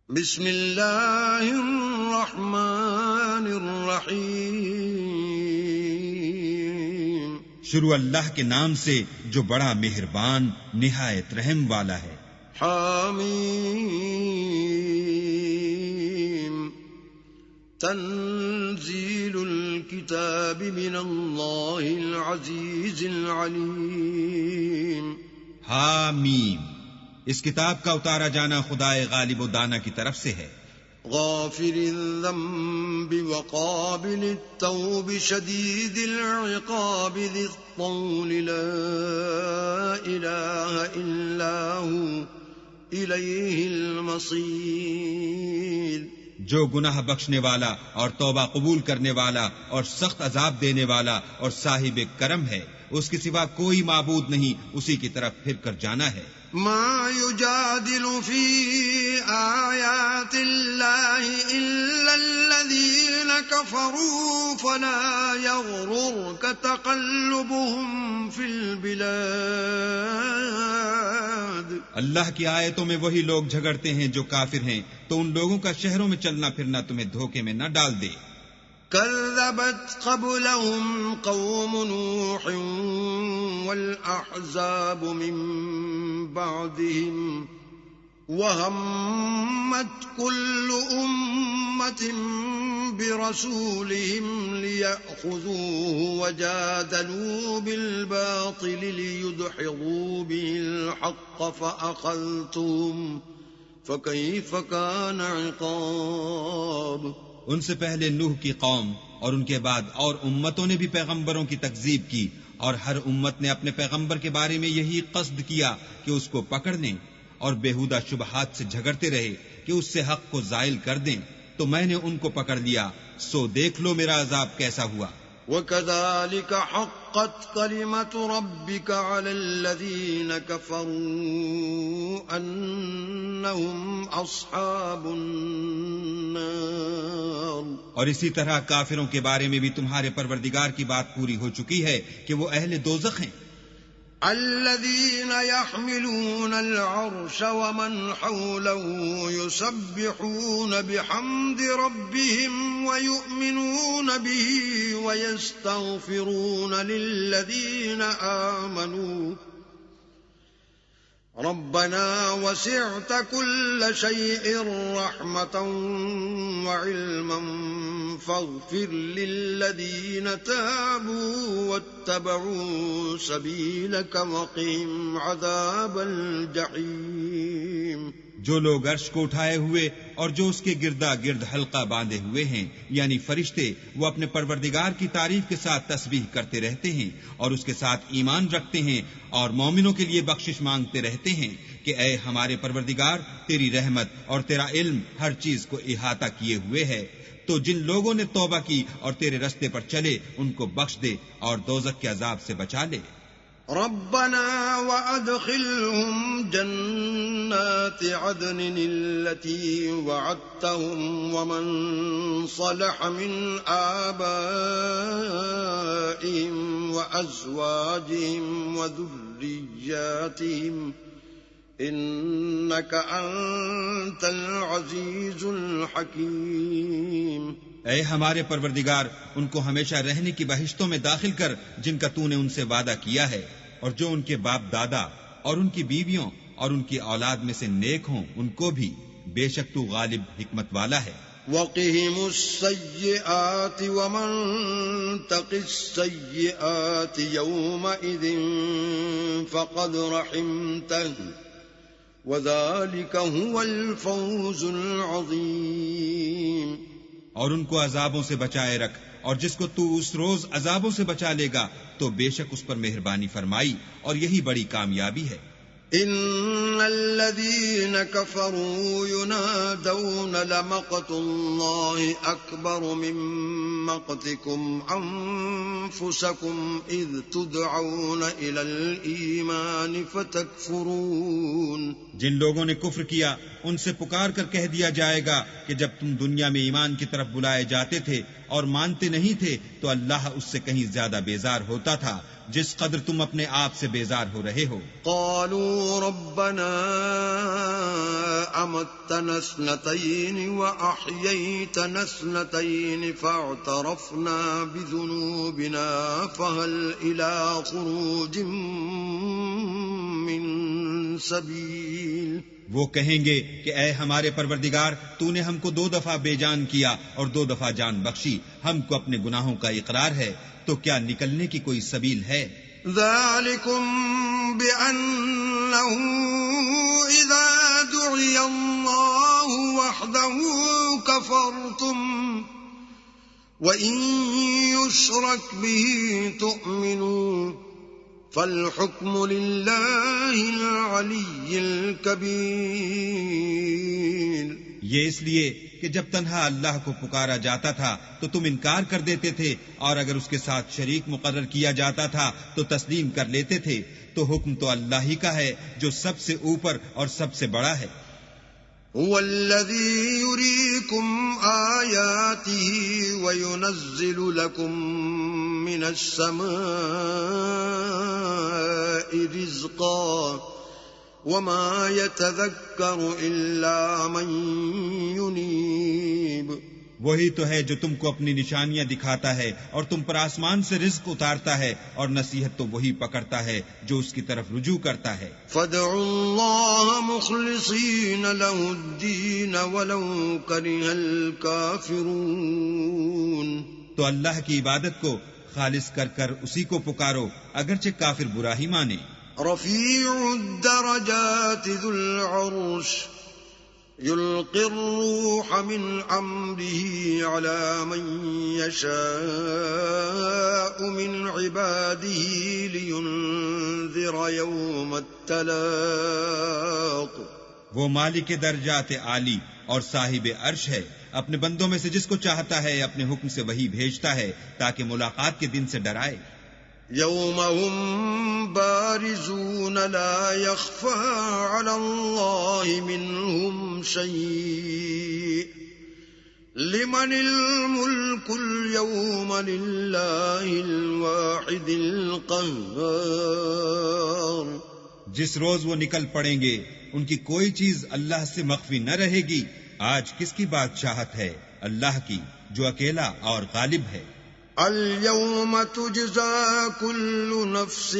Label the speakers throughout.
Speaker 1: بسم اللہ الرحمن الرحیم،
Speaker 2: شروع اللہ کے نام سے جو بڑا مہربان نہایت رحم والا ہے۔
Speaker 1: حامیم، تنزیل الکتاب من اللہ العزیز العلیم۔
Speaker 2: حامیم، اس کتاب کا اتارا جانا خدائے غالب و دانا کی طرف سے ہے۔
Speaker 1: غافر الذنب وقابل التوب شدید العقاب ذی الطول لا الہ الا ہو الیہ المصیر۔
Speaker 2: جو گناہ بخشنے والا اور توبہ قبول کرنے والا اور سخت عذاب دینے والا اور صاحب کرم ہے، اس کے سوا کوئی معبود نہیں، اسی کی طرف پھر کر جانا ہے۔
Speaker 1: ما يجادل في آيات الله إلا الذين كفروا فلا يغررك تقلبهم في البلاد۔
Speaker 2: اللہ کی آیتوں میں وہی لوگ جھگڑتے ہیں جو کافر ہیں، تو ان لوگوں کا شہروں میں چلنا پھرنا تمہیں دھوکے میں نہ ڈال دے۔
Speaker 1: كذبت قبلهم قوم نوح والأحزاب من بعدهم وهمت كل أمة برسولهم ليأخذوه وجادلوا بالباطل ليدحضوا به الحق فأخذتهم فكيف كان عقاب۔
Speaker 2: ان سے پہلے نوح کی قوم اور ان کے بعد اور امتوں نے بھی پیغمبروں کی تکذیب کی، اور ہر امت نے اپنے پیغمبر کے بارے میں یہی قصد کیا کہ اس کو پکڑ لیں، اور بیہودہ شبہات سے جھگڑتے رہے کہ اس سے حق کو زائل کر دیں، تو میں نے ان کو پکڑ لیا، سو دیکھ لو میرا عذاب کیسا ہوا۔
Speaker 1: وَكَذَلِكَ حَقَّتْ كَلِمَةُ رَبِّكَ عَلَى الَّذِينَ كَفَرُوا أَنَّهُمْ أَصْحَابُ النَّارِ۔
Speaker 2: اور اسی طرح کافروں کے بارے میں بھی تمہارے پروردگار کی بات پوری ہو چکی ہے کہ وہ اہل دوزخ ہیں۔
Speaker 1: الذين يحملون العرش ومن حوله يسبحون بحمد ربهم ويؤمنون به ويستغفرون للذين آمنوا ربنا وسعت كل شيء رحمة وعلما فاغفر للذين تابوا واتبعوا سبيلك وقهم عذاب الجحيم۔
Speaker 2: جو لوگ عرش کو اٹھائے ہوئے اور جو اس کے گردا گرد حلقہ باندھے ہوئے ہیں، یعنی فرشتے، وہ اپنے پروردگار کی تعریف کے ساتھ تسبیح کرتے رہتے ہیں اور اس کے ساتھ ایمان رکھتے ہیں اور مومنوں کے لیے بخشش مانگتے رہتے ہیں کہ اے ہمارے پروردگار، تیری رحمت اور تیرا علم ہر چیز کو احاطہ کیے ہوئے ہے، تو جن لوگوں نے توبہ کی اور تیرے رستے پر چلے ان کو بخش دے اور دوزخ کے عذاب سے بچا لے۔
Speaker 1: ربنا وادخلهم جنات عدن التي وعدتهم ومن صلح من آبائهم وأزواجهم وذرياتهم إنك أنت العزيز الحكيم۔
Speaker 2: اے ہمارے پروردگار، ان کو ہمیشہ رہنے کی بہشتوں میں داخل کر جن کا تو نے ان سے وعدہ کیا ہے، اور جو ان کے باپ دادا اور ان کی بیویوں اور ان کی اولاد میں سے نیک ہوں ان کو بھی، بے شک تو غالب حکمت والا ہے۔
Speaker 1: وقهم السيئات ومن تق السيئات يومئذ فقد رحمته وذلك هو الفوز العظيم۔
Speaker 2: اور ان کو عذابوں سے بچائے رکھ، اور جس کو تو اس روز عذابوں سے بچا لے گا تو بے شک اس پر مہربانی فرمائی، اور یہی بڑی کامیابی ہے۔
Speaker 1: ان الذين كفروا ينادون لمقت الله اكبر من مقتكم انفسكم اذ تدعون الى الايمان فتكفرون۔
Speaker 2: جن لوگوں نے کفر کیا ان سے پکار کر کہہ دیا جائے گا کہ جب تم دنیا میں ایمان کی طرف بلائے جاتے تھے اور مانتے نہیں تھے تو اللہ اس سے کہیں زیادہ بیزار ہوتا تھا جس قدر تم اپنے آپ سے بیزار ہو رہے ہو۔
Speaker 1: قالوا ربنا امتنا اثنتين واحييتنا اثنتين فاعترفنا بذنوبنا فهل الى خروج من سبيل۔
Speaker 2: وہ کہیں گے کہ اے ہمارے پروردگار، تو نے ہم کو 2 دفعہ بے جان کیا اور 2 دفعہ جان بخشی، ہم کو اپنے گناہوں کا اقرار ہے، تو کیا نکلنے کی کوئی سبیل ہے؟
Speaker 1: ذلكم بأنه إذا دعي الله وحده كفرتم وإن يشرك به تؤمنوا فالحكم لله العلي الكبير۔
Speaker 2: یہ اس لیے کہ جب تنہا اللہ کو پکارا جاتا تھا تو تم انکار کر دیتے تھے، اور اگر اس کے ساتھ شریک مقرر کیا جاتا تھا تو تسلیم کر لیتے تھے، تو حکم تو اللہ ہی کا ہے جو سب سے اوپر اور سب سے بڑا ہے۔
Speaker 1: هو الذي يريكم آياته وينزل لكم من السماء رزقا وما يتذكر إلا من ينيب۔
Speaker 2: وہی تو ہے جو تم کو اپنی نشانیاں دکھاتا ہے اور تم پر آسمان سے رزق اتارتا ہے، اور نصیحت تو وہی پکڑتا ہے جو اس کی طرف رجوع کرتا ہے۔
Speaker 1: فادعوا الله مخلصين له الدين ولو كره الكافرون۔
Speaker 2: تو اللہ کی عبادت کو خالص کر کر اسی کو پکارو اگرچہ کافر برا ہی مانے۔
Speaker 1: رفيع الدرجات ذو العرش يلقي الروح من أمره على من يشاء من عباده لينذر يوم التلاق۔
Speaker 2: وہ مالک درجات عالی اور صاحب عرش ہے، اپنے بندوں میں سے جس کو چاہتا ہے اپنے حکم سے وہی بھیجتا ہے تاکہ ملاقات کے دن سے ڈرائے۔
Speaker 1: يوم هم بارزون لا يخفى على الله منهم شيء لمن الملك اليوم لله الواحد القهار۔
Speaker 2: جس روز وہ نکل پڑیں گے ان کی کوئی چیز اللہ سے مخفی نہ رہے گی۔ آج کس کی بادشاہت ہے؟ اللہ کی، جو اکیلا اور غالب ہے۔
Speaker 1: اليوم تجزى كل نفس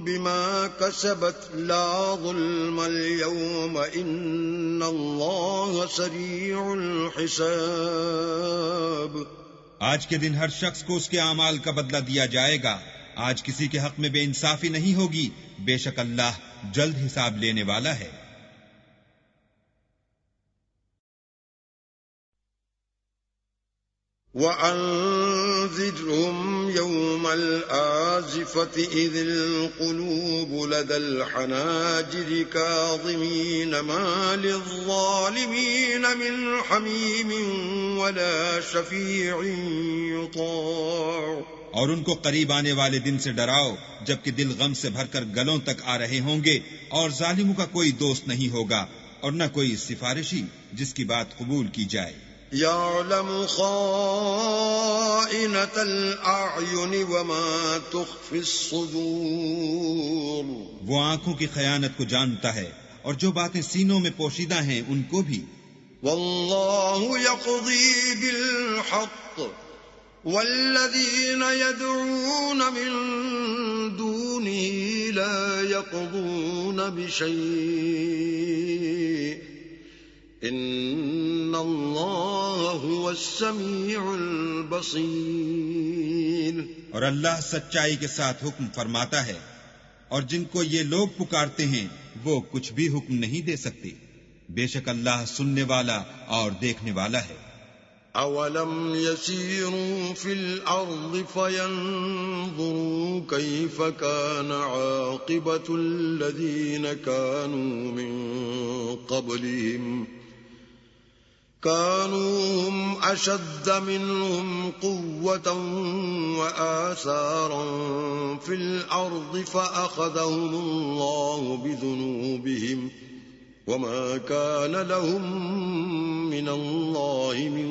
Speaker 1: بما كسبت لا ظلم اليوم إن الله سريع الحساب۔
Speaker 2: آج کے دن ہر شخص کو اس کے اعمال کا بدلہ دیا جائے گا۔ آج کسی کے حق میں بے انصافی نہیں ہوگی، بے شک اللہ جلد حساب لینے والا ہے۔
Speaker 1: وَأَنذِرْهُمْ يَوْمَ الْآزِفَةِ إِذِ الْقُلُوبُ لَدَى الْحَنَاجِرِ كَاظِمِينَ مَا لِلظَّالِمِينَ مِنْ حَمِيمٍ وَلَا شَفِيعٍ يُطَاعُ۔
Speaker 2: اور ان کو قریب آنے والے دن سے ڈراؤ جبکہ دل غم سے بھر کر گلوں تک آ رہے ہوں گے، اور ظالموں کا کوئی دوست نہیں ہوگا اور نہ کوئی سفارشی جس کی بات قبول کی جائے۔
Speaker 1: يَعْلَمُ خَائِنَةَ الْأَعْيُنِ وَمَا تُخْفِي الصُّدُورُ۔
Speaker 2: وہ آنکھوں کی خیانت کو جانتا ہے اور جو باتیں سینوں میں پوشیدہ ہیں ان کو بھی۔
Speaker 1: وَاللَّهُ يَقْضِي بِالْحَقِّ وَالَّذِينَ يَدْعُونَ مِن دُونِهِ لَا يَقْضُونَ بِشَيْءٍ إِنَّ اللَّهَ هُوَ السَّمِيعُ الْبَصِيرُ۔
Speaker 2: اور اللہ سچائی کے ساتھ حکم فرماتا ہے، اور جن کو یہ لوگ پکارتے ہیں وہ کچھ بھی حکم نہیں دے سکتے، بے شک اللہ سننے والا اور دیکھنے والا ہے۔
Speaker 1: أَوَلَمْ يَسِيرُوا فِي الْأَرْضِ فَيَنظُرُوا كَيْفَ كَانَ عَاقِبَةُ الَّذِينَ كَانُوا مِن قَبْلِهِمْ كَانُوا هُمْ أَشَدَّ مِنْهُمْ قُوَّةً وَآثَارًا فِي الْأَرْضِ فَأَخَذَهُمُ اللَّهُ بِذُنُوبِهِمْ وما كان لهم من الله من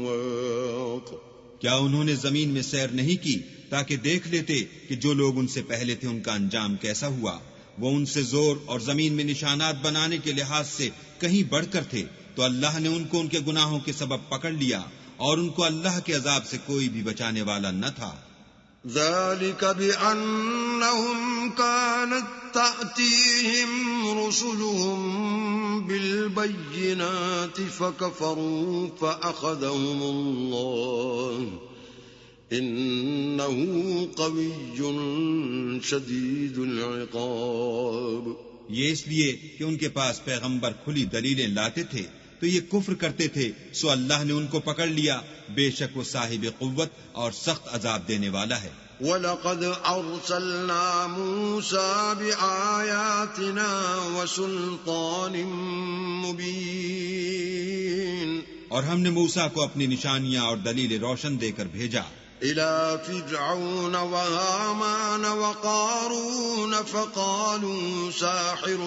Speaker 1: واق.
Speaker 2: کیا انہوں نے زمین میں سیر نہیں کی تاکہ دیکھ لیتے کہ جو لوگ ان سے پہلے تھے ان کا انجام کیسا ہوا؟ وہ ان سے زور اور زمین میں نشانات بنانے کے لحاظ سے کہیں بڑھ کر تھے، تو اللہ نے ان کو ان کے گناہوں کے سبب پکڑ لیا اور ان کو اللہ کے عذاب سے کوئی بھی بچانے والا نہ تھا۔
Speaker 1: ذلك بأنهم كانت تأتيهم رسلهم بالبينات فكفروا فأخذهم الله إنه قوي شديد العقاب۔
Speaker 2: یہ اس لیے کہ ان کے پاس پیغمبر کھلی دلیلیں لاتے تھے تو یہ کفر کرتے تھے، سو اللہ نے ان کو پکڑ لیا، بے شک وہ صاحب قوت اور سخت عذاب دینے والا ہے۔
Speaker 1: وَلَقَدْ أَرْسَلْنَا مُوسَى بِآيَاتِنَا وَسُلْطَانٍ مُبِينٍ،
Speaker 2: اور ہم نے موسیٰ کو اپنی نشانیاں اور دلیل روشن دے کر بھیجا
Speaker 1: إِلَى فِرْعَوْنَ وَهَامَانَ وَقَارُونَ فَقَالُوا سَاحِرٌ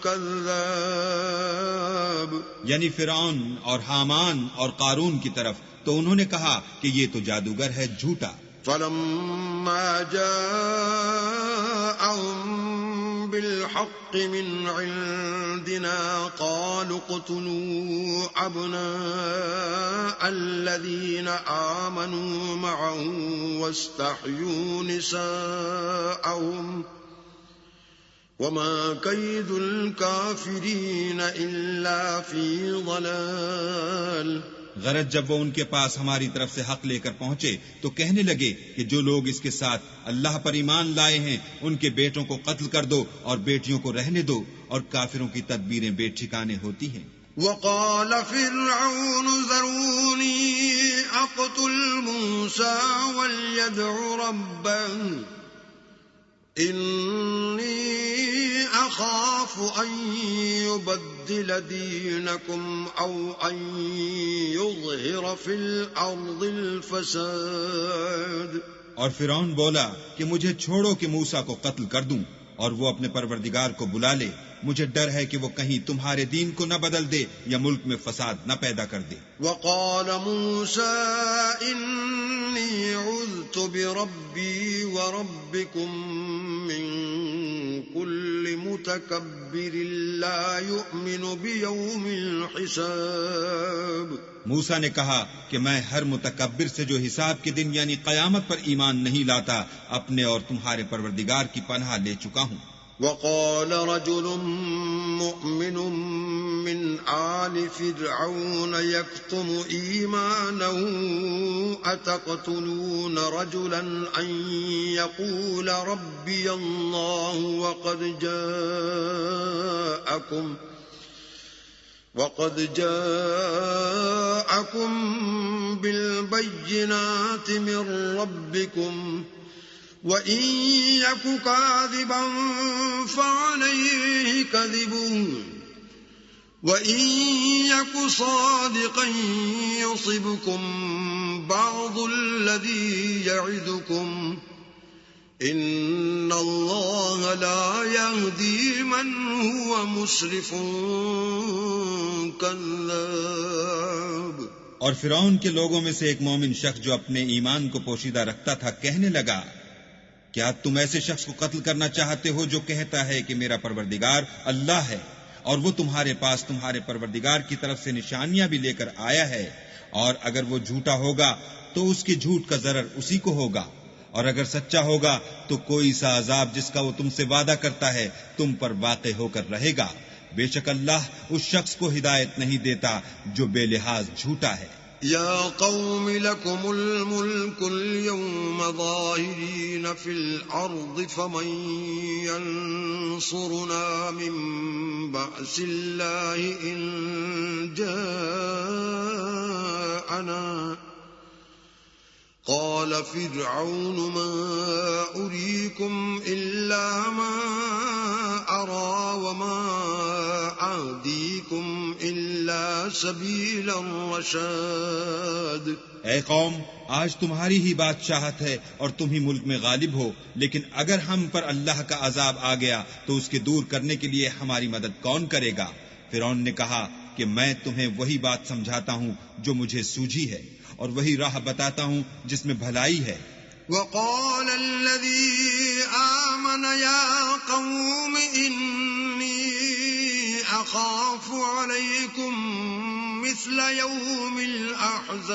Speaker 1: كَذَّابٌ،
Speaker 2: یعنی فرعون اور حامان اور قارون کی طرف، تو انہوں نے کہا کہ یہ تو جادوگر ہے، جھوٹا۔
Speaker 1: فَلَمَّا جَاءَهُم بِالْحَقِّ مِنْ عِندِنَا قَالُوا اقْتُلُوا أَبْنَاءَ الَّذِينَ آمَنُوا مَعَهُ وَاسْتَحْيُوا نِسَاءَهُمْ وَمَا كَيْدُ الْكَافِرِينَ إِلَّا فِي ضَلَالٍ۔
Speaker 2: غرض جب وہ ان کے پاس ہماری طرف سے حق لے کر پہنچے تو کہنے لگے کہ جو لوگ اس کے ساتھ اللہ پر ایمان لائے ہیں ان کے بیٹوں کو قتل کر دو اور بیٹیوں کو رہنے دو، اور کافروں کی تدبیریں بے ٹھکانے ہوتی ہیں۔
Speaker 1: وقال فرعون ذروني أقتل موسى وليدع ربه إني أخاف أن يبدل دينكم أو أن يظهر في الأرض الفساد۔
Speaker 2: اور فرعون بولا کہ مجھے چھوڑو کہ موسیٰ کو قتل کر دوں اور وہ اپنے پروردگار کو بلا لے، مجھے ڈر ہے کہ وہ کہیں تمہارے دین کو نہ بدل دے یا ملک میں فساد نہ پیدا کر دے۔
Speaker 1: وقال موسى إني عذت بربي وربكم من كل متكبر لا يؤمن بيوم الحساب۔
Speaker 2: موسیٰ نے کہا کہ میں ہر متکبر سے جو حساب کے دن یعنی قیامت پر ایمان نہیں لاتا اپنے اور تمہارے پروردگار کی پناہ لے چکا ہوں۔
Speaker 1: وقال رجل مؤمن من آل فرعون يكتم إيمانه أتقتلون رجلا أن يقول ربي الله وقد جاءكم بالبينات من ربكم وَإِن يَكُ كَاذِبًا فَعَلَيْهِ كَذِبُهُ وَإِن يَكُ صَادِقًا يُصِبْكُم بَعْضُ الَّذِي يَعِدُكُمْ إِنَّ اللَّهَ لَا يَهْدِي مَنْ هُوَ مُسْرِفٌ كَذَّابٌ۔
Speaker 2: اور فرعون کے لوگوں میں سے ایک مومن شخص جو اپنے ایمان کو پوشیدہ رکھتا تھا کہنے لگا، کیا تم ایسے شخص کو قتل کرنا چاہتے ہو جو کہتا ہے کہ میرا پروردگار اللہ ہے، اور وہ تمہارے پاس تمہارے پروردگار کی طرف سے نشانیاں بھی لے کر آیا ہے، اور اگر وہ جھوٹا ہوگا تو اس کے جھوٹ کا ضرر اسی کو ہوگا، اور اگر سچا ہوگا تو کوئی سا عذاب جس کا وہ تم سے وعدہ کرتا ہے تم پر واقع ہو کر رہے گا۔ بے شک اللہ اس شخص کو ہدایت نہیں دیتا جو بے لحاظ جھوٹا ہے۔
Speaker 1: يا قوم لكم الملك اليوم ظاهرين في الأرض فمن ينصرنا من بأس الله إن جاءنا قال فرعون ما أريكم إلا ما أرى وما أهديكم إلا سبيل الرشاد۔
Speaker 2: اے قوم، آج تمہاری ہی بادشاہت ہے اور تم ہی ملک میں غالب ہو، لیکن اگر ہم پر اللہ کا عذاب آ گیا تو اس کے دور کرنے کے لیے ہماری مدد کون کرے گا؟ فرعون نے کہا کہ میں تمہیں وہی بات سمجھاتا ہوں جو مجھے سوجھی ہے، اور وہی راہ بتاتا ہوں جس میں بھلائی ہے۔
Speaker 1: وقال الذي آمن يا قوم إني أخاف عليكم مثل يوم الأحزاب،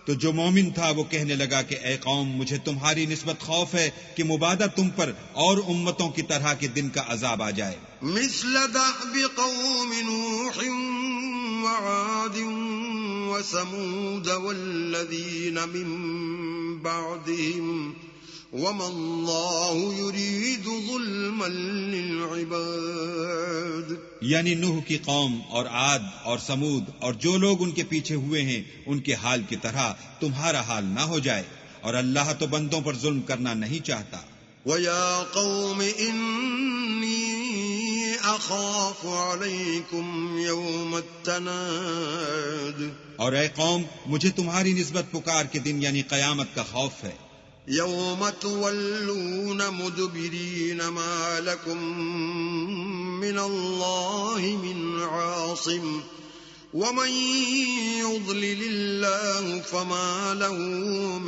Speaker 2: تو جو مومن تھا وہ کہنے لگا کہ اے قوم، مجھے تمہاری نسبت خوف ہے کہ مبادہ تم پر اور امتوں کی طرح کے دن کا عذاب آ جائے،
Speaker 1: مثل دأب قوم نوح وعاد وثمود والذین من بعدهم وما اللہ یرید ظلما للعباد،
Speaker 2: یعنی نوح کی قوم اور عاد اور سمود اور جو لوگ ان کے پیچھے ہوئے ہیں ان کے حال کی طرح تمہارا حال نہ ہو جائے، اور اللہ تو بندوں پر ظلم کرنا نہیں چاہتا۔
Speaker 1: وَيَا قَوْمِ إِنِّي أَخَافُ عَلَيْكُمْ يَوْمَ التَّنَادِ،
Speaker 2: اور اے قوم، مجھے تمہاری نسبت پکار کے دن یعنی قیامت کا خوف ہے،
Speaker 1: يَوْمَ تُوَلُّونَ مُدْبِرِينَ مَا لَكُمْ مِنَ اللَّهِ مِنْ عَاصِمٍ وَمَنْ يُضْلِلِ اللَّهُ فَمَا لَهُ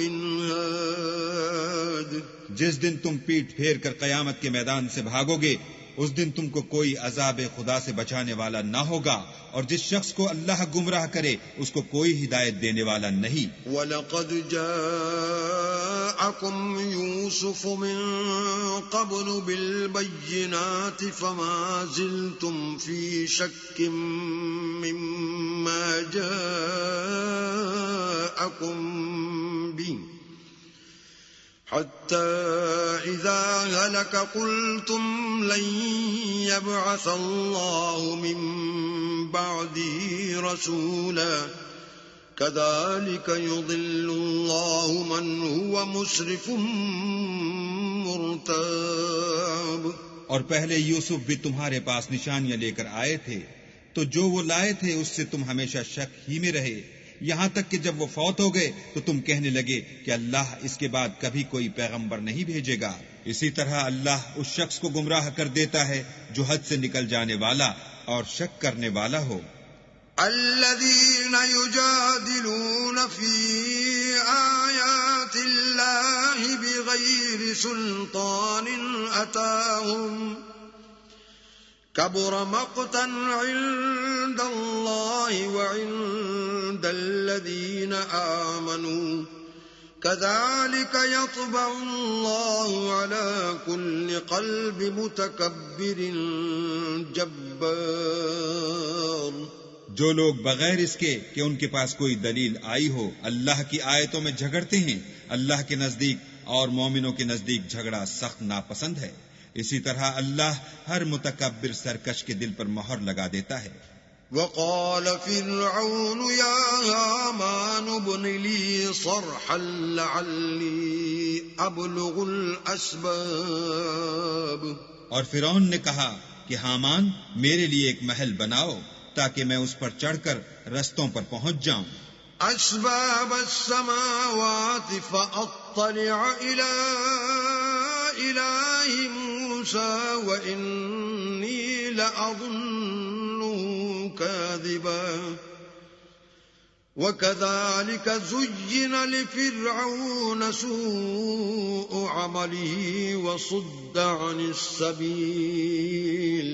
Speaker 1: مِنْ هَادٍ،
Speaker 2: جس دن تم پیٹ پھیر کر قیامت کے میدان سے بھاگو گے اس دن تم کو کوئی عذاب خدا سے بچانے والا نہ ہوگا، اور جس شخص کو اللہ گمراہ کرے اس کو کوئی ہدایت دینے والا نہیں۔
Speaker 1: وَلَقَدْ جَاءَكُمْ يُوسُفُ مِنْ قَبْلُ بِالْبَيِّنَاتِ فَمَا زِلْتُمْ فِي شَكٍّ مِّمَّا جَاءَكُمْ بِهِ حتى إذا هلك قلتم لن يبعث الله من بعده رسولا كذلك يضل الله من هو مسرف مرتاب،
Speaker 2: اور پہلے یوسف بھی تمہارے پاس نشانیاں لے کر آئے تھے، تو جو وہ لائے تھے اس سے تم ہمیشہ شک ہی میں رہے، یہاں تک کہ جب وہ فوت ہو گئے تو تم کہنے لگے کہ اللہ اس کے بعد کبھی کوئی پیغمبر نہیں بھیجے گا۔ اسی طرح اللہ اس شخص کو گمراہ کر دیتا ہے جو حد سے نکل جانے والا اور شک کرنے والا ہو۔
Speaker 1: الذين يجادلون في آيات الله بغير سلطان أتاهم كبر مقتا عند الله وعند الذين آمنوا كذلك يطبع الله على كل قلب متكبر جبار،
Speaker 2: جو لوگ بغیر اس کے کہ ان کے پاس کوئی دلیل آئی ہو اللہ کی آیتوں میں جھگڑتے ہیں، اللہ کے نزدیک اور مومنوں کے نزدیک جھگڑا سخت ناپسند ہے، اسی طرح اللہ ہر متکبر سرکش کے دل پر مہر لگا دیتا ہے۔
Speaker 1: وقال فرعون يا هامان ابن لي صرحا لعلي أبلغ الأسباب،
Speaker 2: اور فرعون نے کہا کہ حامان میرے لیے ایک محل بناؤ تاکہ میں اس پر چڑھ کر رستوں پر پہنچ جاؤں،
Speaker 1: أسباب السماوات فأطلع إلى إله موسى وإني لأظنه كاذبا، وكذلك زين لفرعون سوء عمله وصد عن السبيل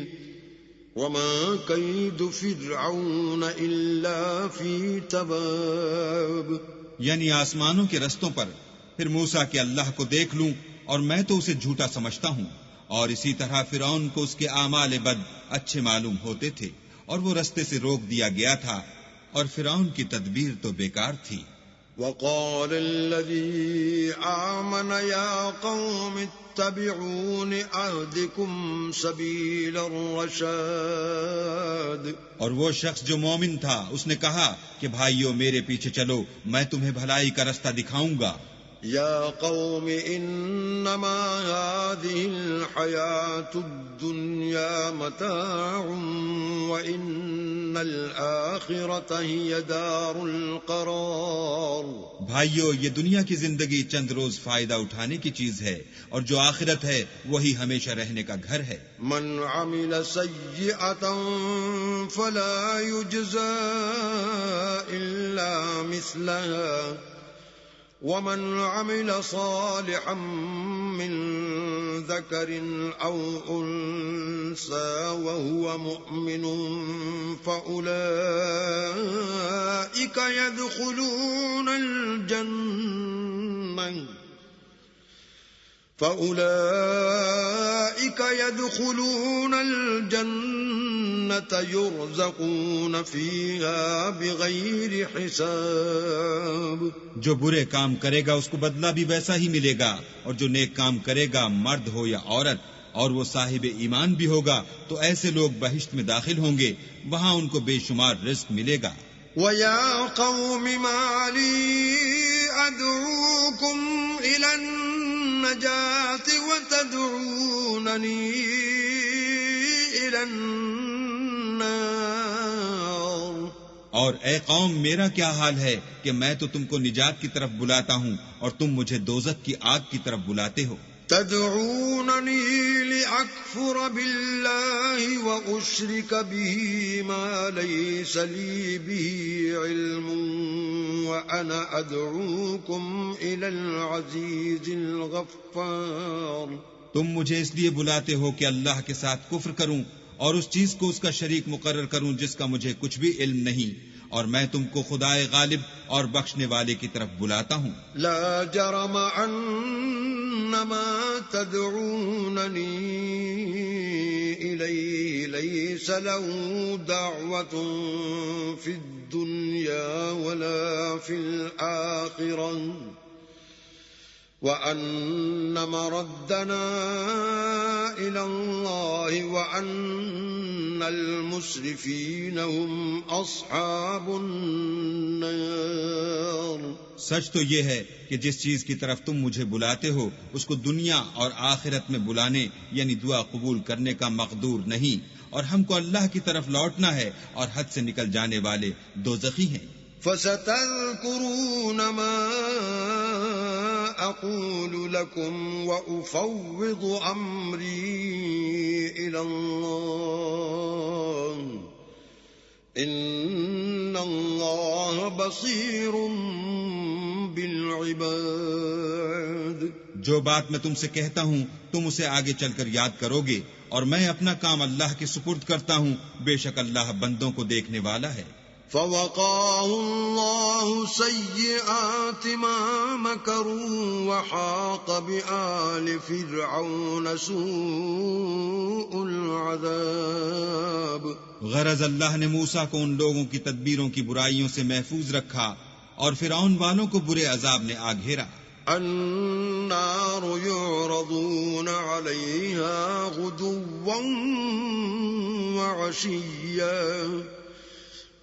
Speaker 1: وما كيد فرعون إلا في تباب،
Speaker 2: یعنی آسمانوں کے رستوں پر پھر موسیٰ کہ اللہ کو دیکھ لوں اور میں تو اسے جھوٹا سمجھتا ہوں، اور اسی طرح فرعون کو اس کے اعمال بد اچھے معلوم ہوتے تھے اور وہ رستے سے روک دیا گیا تھا، اور فرعون کی تدبیر تو بیکار تھی۔
Speaker 1: وقال الذي آمن يا قوم اتبعون أهدكم سبيل الرشاد،
Speaker 2: اور وہ شخص جو مومن تھا اس نے کہا کہ بھائیو میرے پیچھے چلو، میں تمہیں بھلائی کا رستہ دکھاؤں گا۔
Speaker 1: يا قوم إنما هذه الحياة الدنيا متاع وإن الآخرة هي دار القرار.
Speaker 2: بھائیو، یہ دنیا کی زندگی چند روز فائدہ اٹھانے کی چیز ہے، اور جو آخرت ہے وہی ہمیشہ رہنے کا گھر ہے.
Speaker 1: من عمل سيئة فلا يجزى إلا مثلها ومن عمل صالحا من ذكر أو أنثى وهو مؤمن فأولئك يدخلون الجنة يرزقون فيها بغير حساب.
Speaker 2: جو برے کام کرے گا اس کو بدلہ بھی ویسا ہی ملے گا، اور جو نیک کام کرے گا مرد ہو یا عورت اور وہ صاحب ایمان بھی ہوگا تو ایسے لوگ بہشت میں داخل ہوں گے، وہاں ان کو بے شمار رزق ملے گا.
Speaker 1: وَيَا قَوْمِ مَا لِي أَدْعُوكُمْ إِلَى النَّجَاةِ وَتَدْعُونَنِي إِلَى النَّارِ.
Speaker 2: اور اے قوم، میرا کیا حال ہے کہ میں تو تم کو نجات کی طرف بلاتا ہوں اور تم مجھے دوزخ کی آگ کی طرف بلاتے ہو.
Speaker 1: تدعونني لأكفر بالله وأشرك به ما ليس لي به علم وأنا أدعوكم إلى العزيز الغفار.
Speaker 2: تم مجھے اس لیے بلاتے ہو کہ اللہ کے ساتھ کفر کروں اور اس چیز کو اس کا شریک مقرر کروں جس کا مجھے کچھ بھی علم نہیں، اور میں تم کو خدائے غالب اور بخشنے والے کی طرف بلاتا ہوں.
Speaker 1: لا جرم انما تدعونني الیہ لیس له دعوة في الدنيا ولا في الآخرة وأن مردنا إلى الله وأن المسرفين هم أصحاب النار.
Speaker 2: سچ تو یہ ہے کہ جس چیز کی طرف تم مجھے بلاتے ہو اس کو دنیا اور آخرت میں بلانے یعنی دعا قبول کرنے کا مقدور نہیں، اور ہم کو اللہ کی طرف لوٹنا ہے، اور حد سے نکل جانے والے دوزخی ہیں.
Speaker 1: فستذكرون ما أقول لكم وأفوض أمري إلى الله إن الله بصير بالعباد.
Speaker 2: جو بات میں تم سے کہتا ہوں تم اسے آگے چل کر یاد کرو گے، اور میں اپنا کام اللہ کے سپرد کرتا ہوں، بے شک اللہ بندوں کو دیکھنے والا ہے.
Speaker 1: فوقاه الله سيئات ما مكروا وحاق بآل فرعون سوء العذاب.
Speaker 2: غرض اللہ نے موسیٰ کو ان لوگوں کی تدبیروں کی برائیوں سے محفوظ رکھا اور فرعون والوں کو برے عذاب نے آ گھیرا.
Speaker 1: النار يعرضون عليها غدوا وعشيا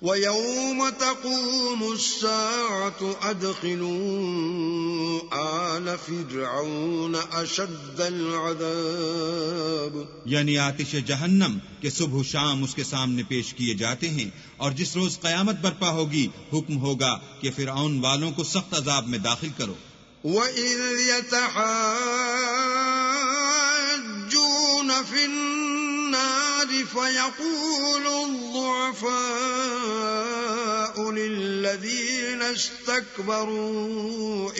Speaker 1: وَيَوْمَ تَقُومُ السَّاعَةُ أَدْخِلُوا آلَ فِرْعَوْنَ أَشَدَّ الْعَذَابِ.
Speaker 2: یعنی آتش جہنم کے صبح و شام اس کے سامنے پیش کیے جاتے ہیں، اور جس روز قیامت برپا ہوگی حکم ہوگا کہ فرعون والوں کو سخت عذاب میں داخل کرو.
Speaker 1: وَإِذْ يَتَحَاجُّونَ فِي النَّارِ فَيَقُولُ الضُّعَفَاءُ لِلَّذِينَ اسْتَكْبَرُوا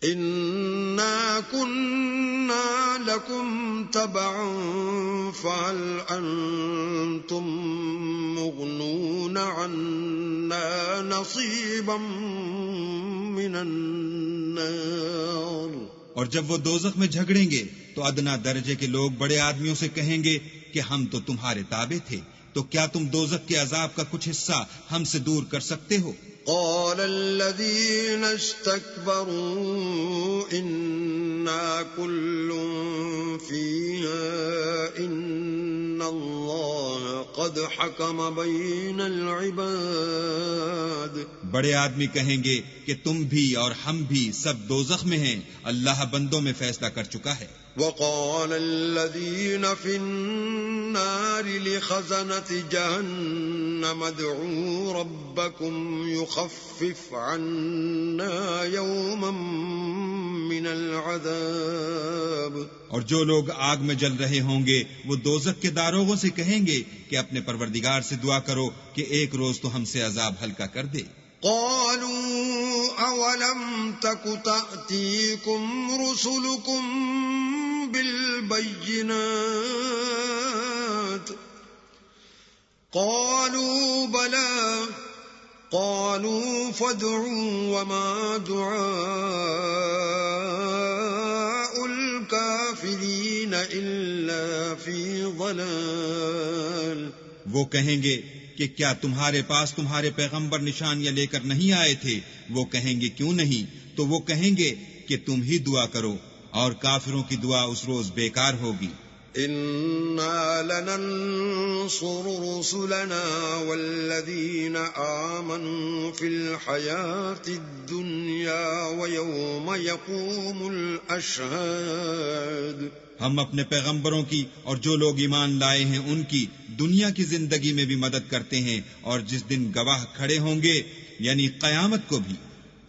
Speaker 1: إِنَّا كُنَّا لَكُمْ تَبَعًا فَهَلْ أَنْتُمْ مُغْنُونَ عَنَّا نَصِيبًا مِنَ النَّارِ.
Speaker 2: اور جب وہ دوزخ میں جھگڑیں گے تو ادنا درجے کے لوگ بڑے آدمیوں سے کہیں گے کہ ہم تو تمہارے تابع تھے، تو کیا تم دوزخ کے عذاب کا کچھ حصہ ہم سے دور کر سکتے ہو؟
Speaker 1: قال الذين استكبروا إنا كل فيها إن الله وَلَقَدْ حَكَمَ بَيْنَ الْعِبَادِ.
Speaker 2: بڑے آدمی کہیں گے کہ تم بھی اور ہم بھی سب دوزخ میں ہیں، اللہ بندوں میں فیصلہ کر چکا ہے.
Speaker 1: وَقَالَ الَّذِينَ فِي النَّارِ لِخَزَنَةِ جَهَنَّمَ ادْعُوا رَبَّكُمْ يُخَفِّفْ عَنَّا يَوْمًا مِّنَ الْعَذَابِ.
Speaker 2: اور جو لوگ آگ میں جل رہے ہوں گے وہ دوزخ کے داروغوں سے کہیں گے کہ اپنے پروردگار سے دعا کرو کہ ایک روز تو ہم سے عذاب ہلکا کر دے.
Speaker 1: قالوا أولم تك تأتيكم رسلكم بالبينات قالوا بلى قالوا فادعوا وما دعاء الكافرين إلا في ضلال.
Speaker 2: وہ کہیں گے کہ کیا تمہارے پاس تمہارے پیغمبر نشانیاں لے کر نہیں آئے تھے؟ وہ کہیں گے کیوں نہیں؟ تو وہ کہیں گے کہ تم ہی دعا کرو اور کافروں کی دعا اس روز بیکار ہوگی.
Speaker 1: اِنَّا لَنَنصُرُ رُسُلَنَا وَالَّذِينَ آمَنُوا فِي الْحَيَاةِ الدُّنْيَا وَيَوْمَ يَقُومُ الْأَشْهَادُ.
Speaker 2: ہم اپنے پیغمبروں کی اور جو لوگ ایمان لائے ہیں ان کی دنیا کی زندگی میں بھی مدد کرتے ہیں اور جس دن گواہ کھڑے ہوں گے یعنی قیامت کو بھی.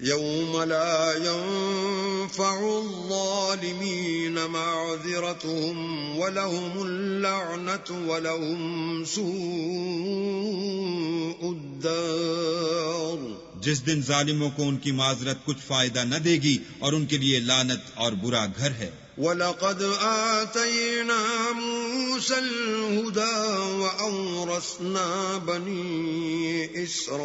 Speaker 1: يَوْمَ لَا يَنفَعُ الظَّالِمِينَ مَعْذِرَتُهُمْ وَلَهُمُ اللَّعْنَةُ وَلَهُمْ سُوءُ الدَّارِ.
Speaker 2: جس دن ظالموں کو ان کی معذرت کچھ فائدہ نہ دے گی اور ان کے لیے لعنت اور برا گھر ہے.
Speaker 1: وَلَقَدْ آتَيْنَا مُوسَى الْهُدَى وَأَوْرَثْنَا بَنِي إِسْرَائِيلَ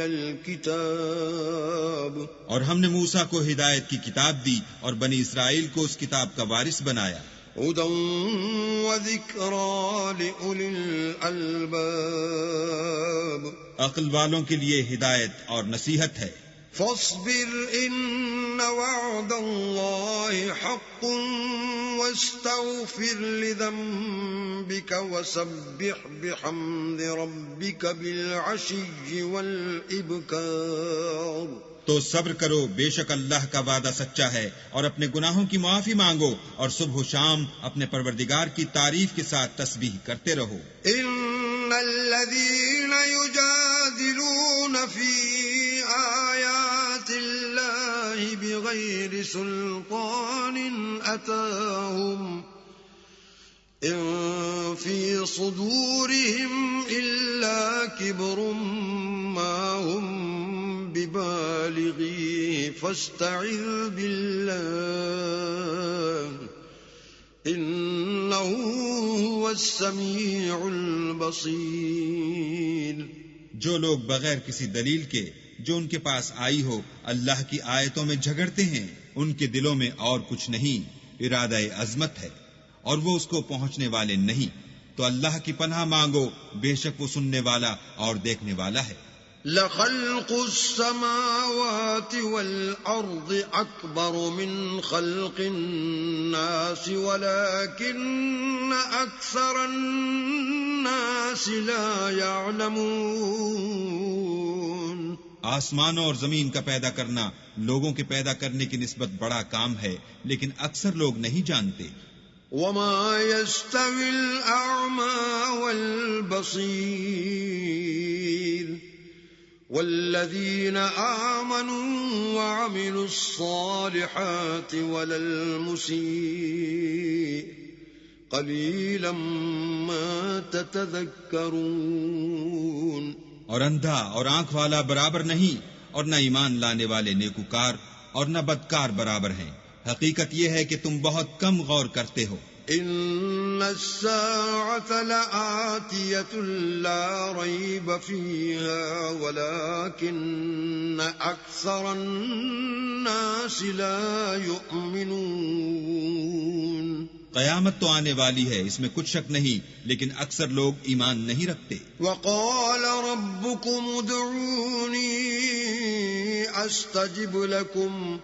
Speaker 1: الْكِتَابَ.
Speaker 2: اور ہم نے موسیٰ کو ہدایت کی کتاب دی اور بنی اسرائیل کو اس کتاب کا وارث بنایا.
Speaker 1: هُدًى وَذِكْرَى لِأُولِي الْأَلْبَابِ.
Speaker 2: عقل والوں کے لیے ہدایت اور نصیحت ہے.
Speaker 1: فاصبر إن وعد الله حق واستغفر لذنبك وسبح بحمد ربك بالعشي والإبكار.
Speaker 2: تو صبر کرو، بے شک اللہ کا وعدہ سچا ہے، اور اپنے گناہوں کی معافی مانگو اور صبح و شام اپنے پروردگار کی تعریف کے ساتھ تسبیح کرتے رہو.
Speaker 1: ان الذين يجادلون في آيات الله بغير سلطان أتاهم إن في صدورهم إلا كبر ما هم ببالغيه فاستعذ بالله إنه هو السميع البصير.
Speaker 2: جو لوگ بغیر کسی دلیل کے جو ان کے پاس آئی ہو اللہ کی آیتوں میں جھگڑتے ہیں ان کے دلوں میں اور کچھ نہیں، ارادہ عظمت ہے اور وہ اس کو پہنچنے والے نہیں. تو اللہ کی پناہ مانگو، بے شک وہ سننے والا اور دیکھنے والا ہے.
Speaker 1: لخلق السماوات والأرض أكبر من خلق الناس ولكن أكثر الناس لا يعلمون.
Speaker 2: آسمانوں اور زمین کا پیدا کرنا لوگوں کے پیدا کرنے کی نسبت بڑا کام ہے، لیکن اکثر لوگ نہیں جانتے.
Speaker 1: وما يستوي الأعمى والبصير والذين آمنوا وعملوا الصالحات ولا المسيء قليلا ما تتذكرون.
Speaker 2: اور اندھا اور آنکھ والا برابر نہیں، اور نہ ایمان لانے والے نیکوکار اور نہ بدکار برابر ہیں. حقیقت یہ ہے کہ تم بہت کم غور کرتے ہو.
Speaker 1: ان الساعة لآتية لا ريب فيها ولكن أكثر الناس لا يؤمنون.
Speaker 2: قیامت تو آنے والی ہے، اس میں کچھ شک نہیں، لیکن اکثر لوگ ایمان نہیں رکھتے.
Speaker 1: وقال ربكم ادعوني استجب لكم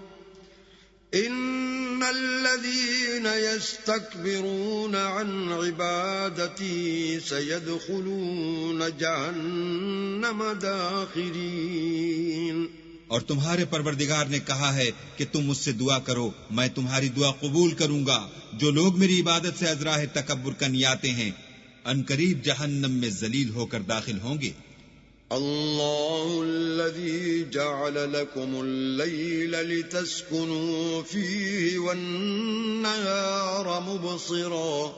Speaker 1: ان الذين يستكبرون عن عبادتي سيدخلون جهنم داخرين.
Speaker 2: اور تمہارے پروردگار نے کہا ہے کہ تم مجھ سے دعا کرو، میں تمہاری دعا قبول کروں گا. جو لوگ میری عبادت سے ازراہ تکبر کرنے آتے ہیں عنقریب جہنم میں ذلیل ہو کر داخل ہوں گے.
Speaker 1: الله الذي جعل لكم الليل لتسكنوا فيه والنهار مبصرا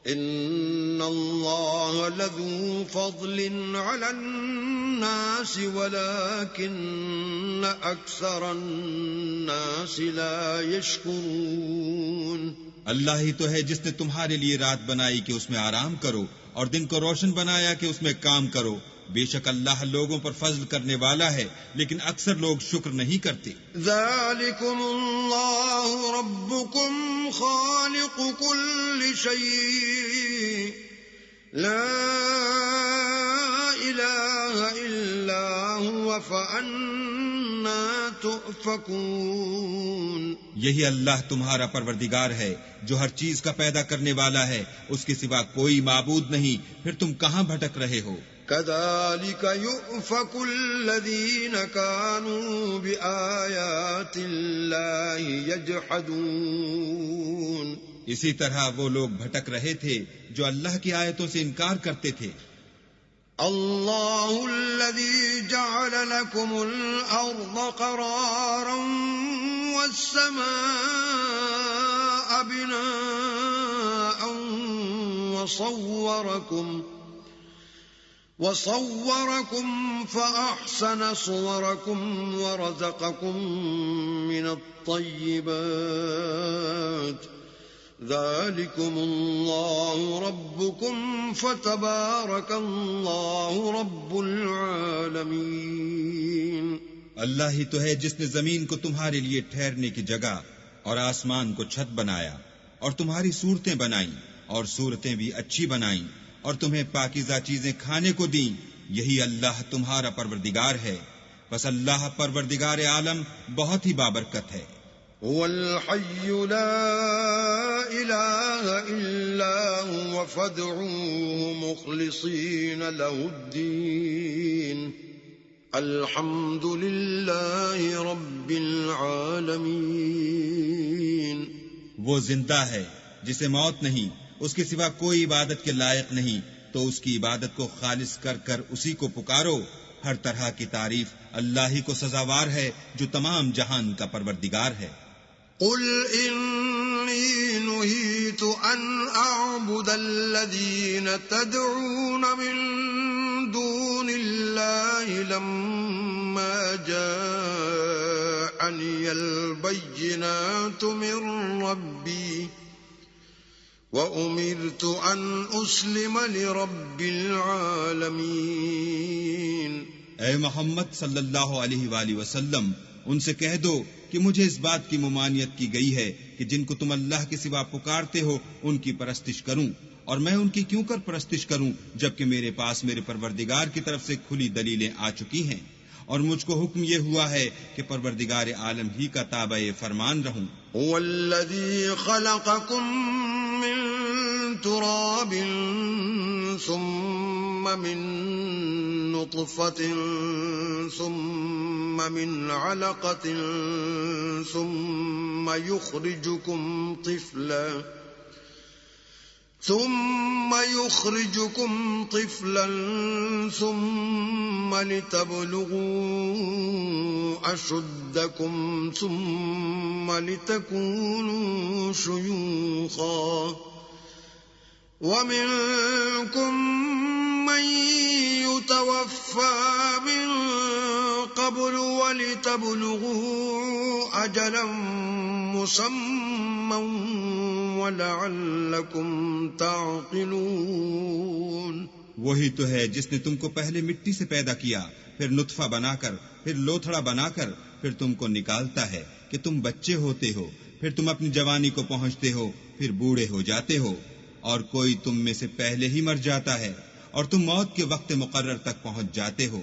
Speaker 1: إن الله لذو فضل على الناس ولكن أكثر الناس لا يشكرون.
Speaker 2: اللہ ہی تو ہے جس نے تمہارے لیے رات بنائی کہ اس میں آرام کرو اور دن کو روشن بنایا کہ اس میں کام کرو. بے شک اللہ لوگوں پر فضل کرنے والا ہے لیکن اکثر لوگ شکر نہیں کرتے.
Speaker 1: ذالکم اللہ ربکم خالق کل شیء لا الہ الا هو فأنا تؤفکون.
Speaker 2: یہی اللہ تمہارا پروردگار ہے جو ہر چیز کا پیدا کرنے والا ہے، اس کے سوا کوئی معبود نہیں، پھر تم کہاں بھٹک رہے ہو؟
Speaker 1: كذلك يؤفك الذين كانوا بآيات الله يجحدون.
Speaker 2: اسی طرح وہ لوگ بھٹک رہے تھے جو اللہ کی آیتوں سے انکار کرتے تھے.
Speaker 1: الله الذي جعل لكم الأرض قرارا والسماء بناء وصوركم فأحسن صوركم ورزقكم من الطيبات ذلكم الله ربكم فتبارك الله رب العالمين.
Speaker 2: اللہ ہی تو ہے جس نے زمین کو تمہارے لیے ٹھہرنے کی جگہ اور آسمان کو چھت بنایا اور تمہاری صورتیں بنائیں اور صورتیں بھی اچھی بنائیں اور تمہیں پاکیزہ چیزیں کھانے کو دیں. یہی اللہ تمہارا پروردگار ہے، بس اللہ پروردگار عالم بہت ہی بابرکت ہے.
Speaker 1: هو الحي لا إله إلا هو فادعوه مخلصين له الدين الحمد لله رب العالمين.
Speaker 2: وہ زندہ ہے جسے موت نہیں، اس کے سوا کوئی عبادت کے لائق نہیں، تو اس کی عبادت کو خالص کر کر اسی کو پکارو. ہر طرح کی تعریف اللہ ہی کو سزاوار ہے جو تمام جہان کا پروردگار ہے.
Speaker 1: قل إني نهيت أن أعبد الذين تدعون من دون الله لما جاءني البينات من ربي وأمرت أن أسلم لرب العالمين.
Speaker 2: اے محمد صلی اللہ علیہ وآلہ وسلم، ان سے کہہ دو کہ مجھے اس بات کی ممانعت کی گئی ہے کہ جن کو تم اللہ کے سوا پکارتے ہو ان کی پرستش کروں، اور میں ان کی کیوں کر پرستش کروں جبکہ میرے پاس میرے پروردگار کی طرف سے کھلی دلیلیں آ چکی ہیں، اور مجھ کو حکم یہ ہوا ہے کہ پروردگار عالم ہی کا تابع فرمان رہوں.
Speaker 1: هو الذي خلقكم من تراب ثم من نطفة ثم من علقة ثم يخرجكم طفلا ثم لتبلغوا أشدكم ثم لتكونوا شيوخا ومنكم من يتوفى من قبل ولتبلغوا أجلا مسمى وَلَعَلَّكُمْ تَعْقِلُونَ.
Speaker 2: وہی تو ہے جس نے تم کو پہلے مٹی سے پیدا کیا، پھر نطفہ بنا کر، پھر لوتھڑا بنا کر، پھر تم کو نکالتا ہے کہ تم بچے ہوتے ہو، پھر تم اپنی جوانی کو پہنچتے ہو، پھر بوڑھے ہو جاتے ہو، اور کوئی تم میں سے پہلے ہی مر جاتا ہے، اور تم موت کے وقت مقرر تک پہنچ جاتے ہو،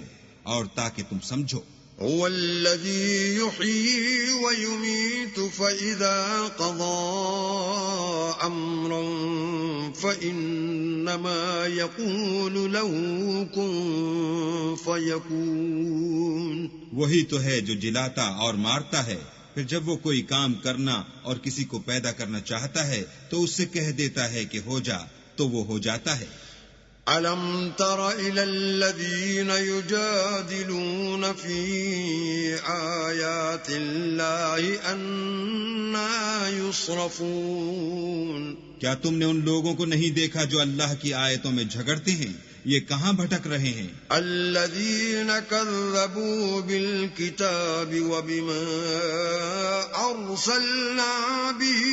Speaker 2: اور تاکہ تم سمجھو.
Speaker 1: هو الذي يحيي ويميت فإذا قضى أمرا فإنما يقول له كن فيكون.
Speaker 2: وہی تو ہے جو جلاتا اور مارتا ہے، پھر جب وہ کوئی کام کرنا اور کسی کو پیدا کرنا چاہتا ہے تو اس سے کہہ دیتا ہے کہ ہو جا، تو وہ ہو جاتا ہے.
Speaker 1: أَلَمْ تَرَ إِلَى الَّذِينَ يُجَادِلُونَ فِي آيَاتِ اللَّهِ أَنَّىٰ يُصْرَفُونَ.
Speaker 2: کیا تم نے ان لوگوں کو نہیں دیکھا جو اللہ کی آیتوں میں جھگڑتے ہیں؟ یہ کہاں بھٹک رہے ہیں؟
Speaker 1: الذين كذبوا بالكتاب وبما أرسلنا به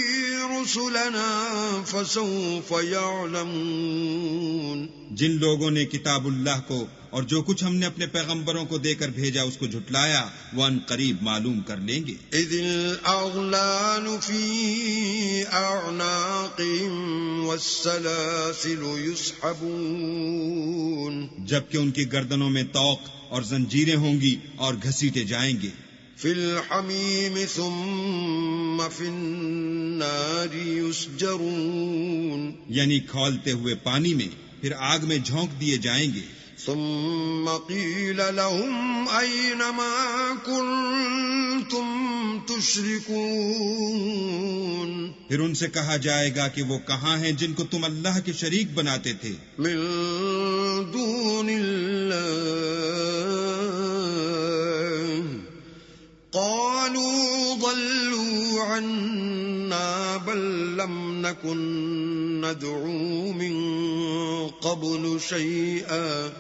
Speaker 1: رسلنا فسوف يعلمون.
Speaker 2: جن لوگوں نے کتاب اللہ کو اور جو کچھ ہم نے اپنے پیغمبروں کو دے کر بھیجا اس کو جھٹلایا، وہ ان قریب معلوم کر لیں گے.
Speaker 1: اذ الاغلال في اعناقهم والسلاسل يسحبون.
Speaker 2: جبکہ ان کی گردنوں میں طوق اور زنجیریں ہوں گی اور گھسیٹے جائیں گے.
Speaker 1: في الحميم ثم في النار يسجرون.
Speaker 2: یعنی کھولتے ہوئے پانی میں، پھر آگ میں جھونک دیے جائیں گے.
Speaker 1: ثم قيل لهم أين ما كنتم تشركون.
Speaker 2: پھر ان سے کہا جائے گا کہ وہ کہاں ہیں جن کو تم اللہ کے شریک بناتے تھے.
Speaker 1: من دون الله. قالوا ضلوا عنا بل لم نكن ندعو من قبل شيئا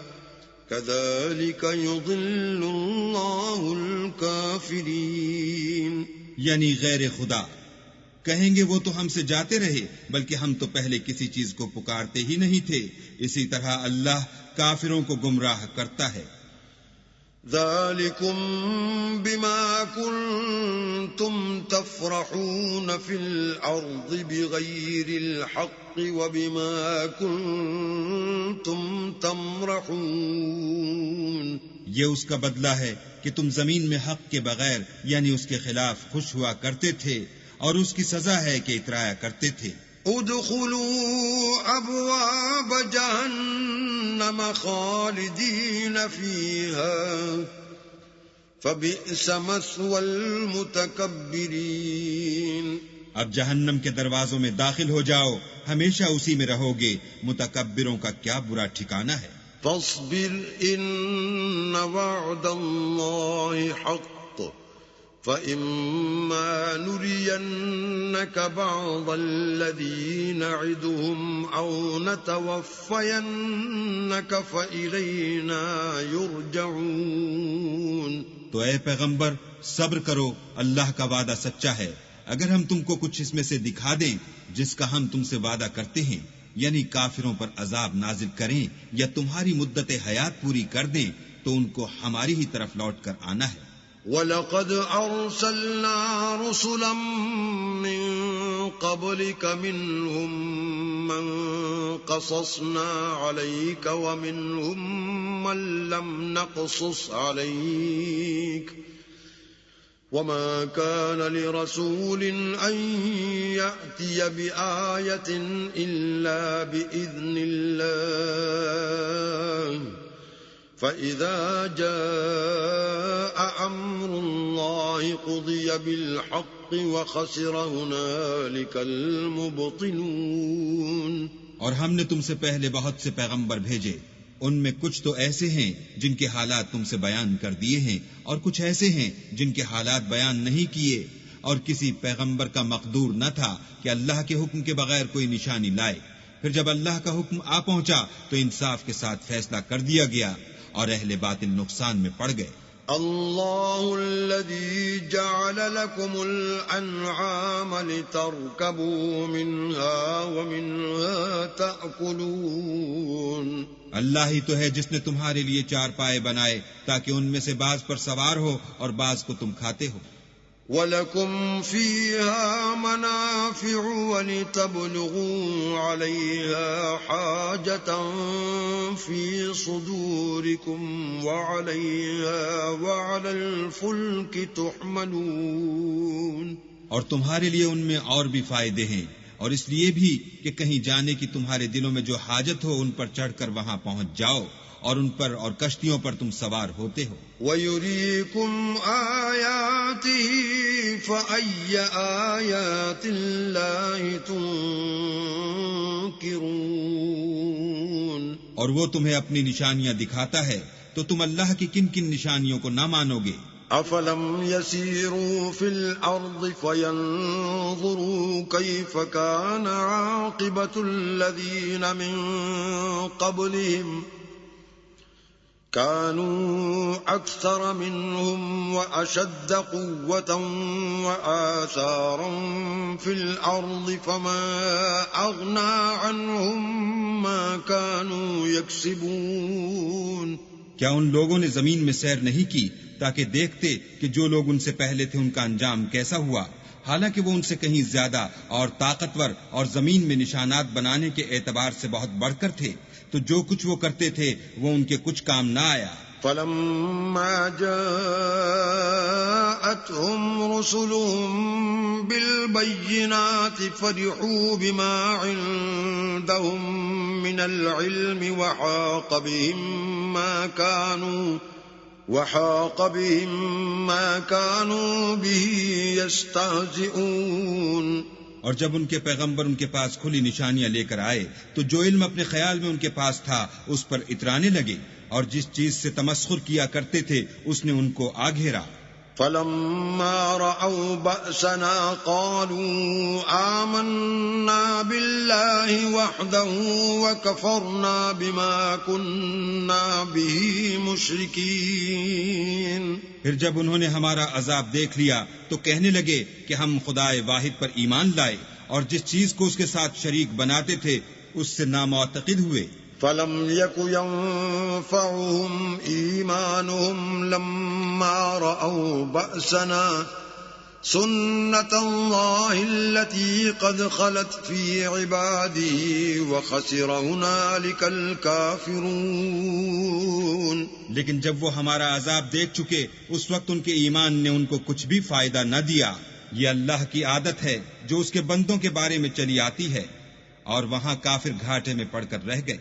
Speaker 1: كذلك يضل الله الكافرين.
Speaker 2: یعنی غیر خدا کہیں گے وہ تو ہم سے جاتے رہے، بلکہ ہم تو پہلے کسی چیز کو پکارتے ہی نہیں تھے. اسی طرح اللہ کافروں کو گمراہ کرتا ہے.
Speaker 1: ذلكم بما كنتم تفرحون في الأرض بغير الحق وبما كنتم تمرحون.
Speaker 2: یہ اس کا بدلہ ہے کہ تم زمین میں حق کے بغیر یعنی اس کے خلاف خوش ہوا کرتے تھے، اور اس کی سزا ہے کہ اترایا کرتے تھے.
Speaker 1: ادخلوا ابواب جہنم خالدین فیہا فبئس مثوى المتکبرین.
Speaker 2: اب جہنم کے دروازوں میں داخل ہو جاؤ، ہمیشہ اسی میں رہو گے، متکبروں کا کیا برا ٹھکانہ ہے.
Speaker 1: فاصبر ان وعد اللہ حق فإما نرينك بعض الذي نعدهم أو نتوفينك فإلينا يرجعون.
Speaker 2: تو اے پیغمبر صبر کرو، اللہ کا وعدہ سچا ہے. اگر ہم تم کو کچھ اس میں سے دکھا دیں جس کا ہم تم سے وعدہ کرتے ہیں، یعنی کافروں پر عذاب نازل کریں یا تمہاری مدت حیات پوری کر دیں، تو ان کو ہماری ہی طرف لوٹ کر آنا ہے.
Speaker 1: وَلَقَدْ أَرْسَلْنَا رُسُلًا مِّن قَبْلِكَ مِنْهُمْ مَنْ قَصَصْنَا عَلَيْكَ وَمِنْهُمْ مَنْ لَمْ نَقْصُصْ عَلَيْكَ وَمَا كَانَ لِرَسُولٍ أَنْ يَأْتِيَ بِآيَةٍ إِلَّا بِإِذْنِ اللَّهِ فَإِذَا جَاءَ أَمْرُ اللَّهِ قُضِيَ بِالْحَقِّ وَخَسِرَ هُنَالِكَ الْمُبْطِلُونَ.
Speaker 2: اور ہم نے تم سے پہلے بہت سے پیغمبر بھیجے، ان میں کچھ تو ایسے ہیں جن کے حالات تم سے بیان کر دیے ہیں، اور کچھ ایسے ہیں جن کے حالات بیان نہیں کیے، اور کسی پیغمبر کا مقدور نہ تھا کہ اللہ کے حکم کے بغیر کوئی نشانی لائے. پھر جب اللہ کا حکم آ پہنچا تو انصاف کے ساتھ فیصلہ کر دیا گیا، اور اہل باطل نقصان میں پڑ گئے.
Speaker 1: اللہ الذي جعل لكم الانعام لتركبوا منها ومنها تأكلون.
Speaker 2: اللہ ہی تو ہے جس نے تمہارے لیے چار پائے بنائے تاکہ ان میں سے بعض پر سوار ہو اور بعض کو تم کھاتے ہو.
Speaker 1: وَلَكُمْ فِيهَا مَنَافِعُ وَلِتَبْلُغُوا عَلَيْهَا حَاجَةً فِي صُدُورِكُمْ وَعَلَيْهَا وَعَلَى الْفُلْكِ تُحْمَلُونَ
Speaker 2: اور تمہارے لیے ان میں اور بھی فائدے ہیں، اور اس لیے بھی کہ کہیں جانے کی تمہارے دلوں میں جو حاجت ہو ان پر چڑھ کر وہاں پہنچ جاؤ، اور ان پر اور کشتیوں پر تم سوار ہوتے ہو۔
Speaker 1: وَيُرِيكُمْ آيَاتِهِ فَأَيَّ آيَاتِ اللَّهِ تُنكِرُونَ،
Speaker 2: اور وہ تمہیں اپنی نشانیاں دکھاتا ہے تو تم اللہ کی کن کن نشانیوں کو نہ مانو گے؟
Speaker 1: أَفَلَمْ يَسِيرُوا فِي الْأَرْضِ فَيَنظُرُوا كَيْفَ كَانَ عَاقِبَةُ الَّذِينَ مِن قَبْلِهِمْ كانوا أكثر منهم وأشد قوة وآثارا في الأرض فما أغنى عنهم ما كانوا يكسبون۔
Speaker 2: کیا ان لوگوں نے زمین میں سیر نہیں کی تاکہ دیکھتے کہ جو لوگ ان سے پہلے تھے ان کا انجام کیسا ہوا، حالانکہ وہ ان سے کہیں زیادہ اور طاقتور اور زمین میں نشانات بنانے کے اعتبار سے بہت بڑھ کر تھے، تو جو کچھ وہ کرتے تھے وہ ان کے کچھ کام نہ آیا۔
Speaker 1: فَلَمَّا جَاءَتْهُمْ رُسُلُهُم بِالْبَيِّنَاتِ فَرِحُوا بِمَا عِندَهُم مِّنَ الْعِلْمِ وَحَاقَ بِهِم مَّا كَانُوا بِهِ يَسْتَهْزِئُونَ۔
Speaker 2: اور جب ان کے پیغمبر ان کے پاس کھلی نشانیاں لے کر آئے تو جو علم اپنے خیال میں ان کے پاس تھا اس پر اترانے لگے، اور جس چیز سے تمسخر کیا کرتے تھے اس نے ان کو آ گھیرا۔
Speaker 1: فَلَمَّا رَأَوْا بَأْسَنَا قَالُوا آمَنَّا بِاللَّهِ وَحْدَهُ وَكَفَرْنَا بِمَا كُنَّا بِهِ مُشْرِكِينَ۔
Speaker 2: پھر جب انہوں نے ہمارا عذاب دیکھ لیا تو کہنے لگے کہ ہم خدائے واحد پر ایمان لائے اور جس چیز کو اس کے ساتھ شریک بناتے تھے اس سے نامعتقد ہوئے۔
Speaker 1: فَلَمْ يَكُ يَنفَعُهُمْ إِيمَانُهُمْ لَمَّا رَأَوْا بَأْسَنَا سُنَّةَ اللَّهِ الَّتِي قَدْ خَلَتْ فِي عِبَادِهِ وَخَسِرَ هُنَالِكَ الْكَافِرُونَ۔
Speaker 2: لیکن جب وہ ہمارا عذاب دیکھ چکے اس وقت ان کے ایمان نے ان کو کچھ بھی فائدہ نہ دیا۔ یہ اللہ کی عادت ہے جو اس کے بندوں کے بارے میں چلی آتی ہے، اور وہاں کافر گھاٹے میں پڑ کر رہ گئے۔